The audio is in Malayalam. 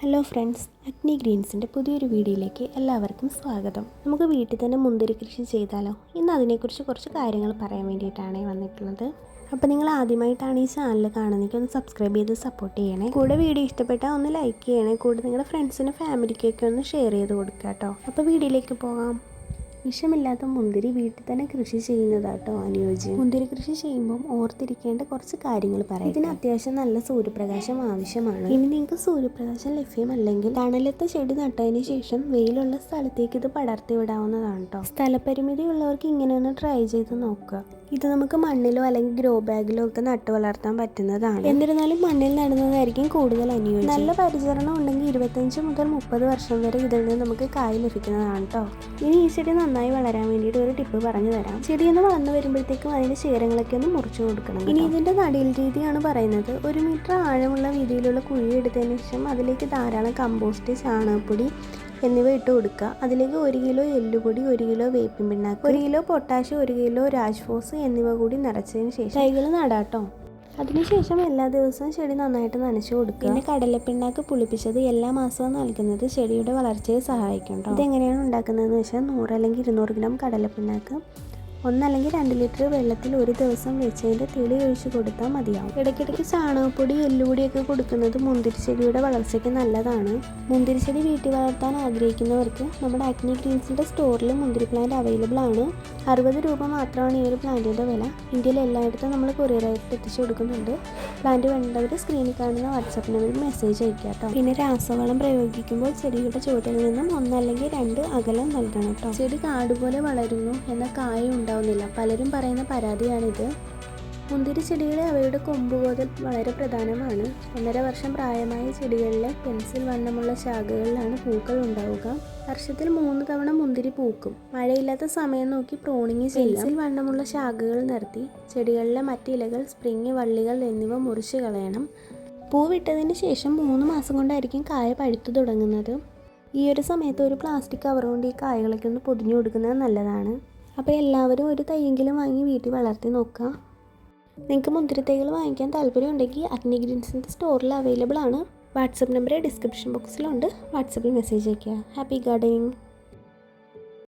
ഹലോ ഫ്രണ്ട്സ്, അഗ്നി ഗ്രീൻസിൻ്റെ പുതിയൊരു വീഡിയോയിലേക്ക് എല്ലാവർക്കും സ്വാഗതം. നമുക്ക് വീട്ടിൽ തന്നെ മുന്തിരി കൃഷി ചെയ്താലോ? ഇന്ന് അതിനെക്കുറിച്ച് കുറച്ച് കാര്യങ്ങൾ പറയാൻ വേണ്ടിയിട്ടാണ് വന്നിട്ടുള്ളത്. അപ്പോൾ നിങ്ങൾ ആദ്യമായിട്ടാണ് ഈ ചാനൽ കാണുന്നതെങ്കിൽ ഒന്ന് സബ്സ്ക്രൈബ് ചെയ്ത് സപ്പോർട്ട് ചെയ്യണേ. കൂടെ വീഡിയോ ഇഷ്ടപ്പെട്ടാൽ ഒന്ന് ലൈക്ക് ചെയ്യണേ. കൂടെ നിങ്ങളുടെ ഫ്രണ്ട്സിനും ഫാമിലിക്കൊക്കെ ഒന്ന് ഷെയർ ചെയ്ത് കൊടുക്കുക കേട്ടോ. അപ്പോൾ വീഡിയോയിലേക്ക് പോകാം. വിഷമില്ലാത്ത മുന്തിരി വീട്ടിൽ തന്നെ കൃഷി ചെയ്യുന്നതാട്ടോ അനുയോജ്യം. മുന്തിരി കൃഷി ചെയ്യുമ്പോൾ ഓർത്തിരിക്കേണ്ട കുറച്ച് കാര്യങ്ങൾ പറയാം. ഇതിന് അത്യാവശ്യം നല്ല സൂര്യപ്രകാശം ആവശ്യമാണ്. ഇനി നിങ്ങൾക്ക് സൂര്യപ്രകാശം ലഭ്യമല്ലെങ്കിൽ തണലത്തെ ചെടി നട്ടതിന് ശേഷം വെയിലുള്ള സ്ഥലത്തേക്ക് ഇത് പടർത്തി വിടാവുന്നതാണ് കേട്ടോ. സ്ഥലപരിമിതി ഉള്ളവർക്ക് ഇങ്ങനെ ഒന്ന് ട്രൈ ചെയ്ത് നോക്കുക. ഇത് നമുക്ക് മണ്ണിലോ അല്ലെങ്കിൽ ഗ്രോ ബാഗിലോ ഒക്കെ നട്ട് വളർത്താൻ പറ്റുന്നതാണ്. എന്നിരുന്നാലും മണ്ണിൽ നടുന്നതായിരിക്കും കൂടുതൽ അനുയോജ്യം. നല്ല പരിചരണം ഉണ്ടെങ്കിൽ 25 മുതൽ 30 വർഷം വരെ ഇതിൽ നിന്ന് നമുക്ക് കായ് ലഭിക്കുന്നതാണ് കേട്ടോ. ഇനി ഈ ചെടി നന്നായി വളരാൻ വേണ്ടിയിട്ട് ഒരു ടിപ്പ് പറഞ്ഞു തരാം. ചെടി ഒന്ന് വളർന്നു വരുമ്പോഴത്തേക്കും അതിന്റെ ശേരങ്ങളൊക്കെ ഒന്ന് മുറിച്ചു കൊടുക്കണം. ഇനി ഇതിന്റെ നടീൽ രീതിയാണ് പറയുന്നത്. 1 മീറ്റർ ആഴമുള്ള വീതിയിലുള്ള കുഴി എടുത്തതിന് ശേഷം അതിലേക്ക് ധാരാളം കമ്പോസ്റ്റ്, ചാണകപ്പൊടി എന്നിവ ഇട്ട് കൊടുക്കുക. അതിലേക്ക് 1 കിലോ എല്ലുപൊടി, 1 കിലോ വേപ്പിൻ പിണ്ണാക്ക്, 1 കിലോ പൊട്ടാഷ്, 1 കിലോ രാജ്ഫോസ് എന്നിവ കൂടി നിറച്ചതിന് ശേഷം തൈകൾ നടാട്ടോ. അതിനുശേഷം എല്ലാ ദിവസവും ചെടി നന്നായിട്ട് നനച്ചു കൊടുക്കുക. പിന്നെ കടലപ്പിണ്ണാക്ക് പുളിപ്പിച്ചത് എല്ലാ മാസവും നൽകുന്നത് ചെടിയുടെ വളർച്ചയെ സഹായിക്കും കേട്ടോ. ഇതെങ്ങനെയാണ് ഉണ്ടാക്കുന്നതെന്ന് വെച്ചാൽ 100 അല്ലെങ്കിൽ 200 ഗ്രാം കടലപ്പിണ്ണാക്ക് 1 അല്ലെങ്കിൽ 2 ലിറ്റർ വെള്ളത്തിൽ ഒരു ദിവസം വെച്ചതിൻ്റെ തെളി ഒഴിച്ച് കൊടുത്താൽ മതിയാവും. ഇടയ്ക്കിടയ്ക്ക് ചാണകപ്പൊടി, എല്ലുപൊടിയൊക്കെ കൊടുക്കുന്നത് മുന്തിരിച്ചെടിയുടെ വളർച്ചയ്ക്ക് നല്ലതാണ്. മുന്തിരിച്ചെടി വീട്ടിൽ വളർത്താൻ ആഗ്രഹിക്കുന്നവർക്ക് നമ്മുടെ അഗ്നി ഗ്രീൻസിൻ്റെ സ്റ്റോറിൽ മുന്തിരി പ്ലാന്റ് അവൈലബിൾ ആണ്. 60 രൂപ മാത്രമാണ് ഈ ഒരു പ്ലാന്റിൻ്റെ വില. ഇന്ത്യയിൽ എല്ലായിടത്തും നമ്മൾ കൊറിയറായിട്ട് എത്തിച്ചു കൊടുക്കുന്നുണ്ട്. പ്ലാന്റ് വേണ്ടവർ സ്ക്രീനിൽ കാണുന്ന വാട്സാപ്പ് നമ്പറിൽ മെസ്സേജ് അയക്കുക കേട്ടോ. പിന്നെ രാസവളം പ്രയോഗിക്കുമ്പോൾ ചെടിയുടെ ചുവട്ടിൽ നിന്നും 1 അല്ലെങ്കിൽ 2 അകലം നൽകണം കേട്ടോ. ചെടി കാടുപോലെ വളരുന്നു എന്ന കായ ഉണ്ടാവുന്നില്ല. പലരും പറയുന്ന പരാതിയാണിത്. മുന്തിരി ചെടികളെ അവയുടെ കൊമ്പുകോതൽ വളരെ പ്രധാനമാണ്. 1.5 വർഷം പ്രായമായ ചെടികളിലെ പെൻസിൽ വണ്ണമുള്ള ശാഖകളിലാണ് പൂക്കൾ ഉണ്ടാവുക. വർഷത്തിൽ 3 തവണ മുന്തിരി പൂക്കും. മഴയില്ലാത്ത സമയം നോക്കി പ്രോണിങ് ചെയ്യാം. പെൻസിൽ വണ്ണമുള്ള ശാഖകൾ നിർത്തി ചെടികളിലെ മറ്റിലകൾ, സ്പ്രിങ്, വള്ളികൾ എന്നിവ മുറിച്ച് കളയണം. പൂവിട്ടതിന് ശേഷം 3 മാസം കൊണ്ടായിരിക്കും കായ പഴുത്തു തുടങ്ങുന്നത്. ഈ ഒരു സമയത്ത് ഒരു പ്ലാസ്റ്റിക് കവർ കൊണ്ട് ഈ കായകളൊക്കെ ഒന്ന് പൊതിഞ്ഞു കൊടുക്കുന്നത് നല്ലതാണ്. അപ്പോൾ എല്ലാവരും ഒരു തൈയെങ്കിലും വാങ്ങി വീട്ടിൽ വളർത്തി നോക്കുക. നിങ്ങൾക്ക് മുന്തിരി തൈകൾ വാങ്ങിക്കാൻ താല്പര്യമുണ്ടെങ്കിൽ അഗ്നി ഗ്രീൻസിൻ്റെ സ്റ്റോറിൽ അവൈലബിൾ ആണ്. വാട്സപ്പ് നമ്പർ ഡിസ്ക്രിപ്ഷൻ ബോക്സിലുണ്ട്. വാട്സപ്പിൽ മെസ്സേജ് അയയ്ക്കുക. Happy gardening.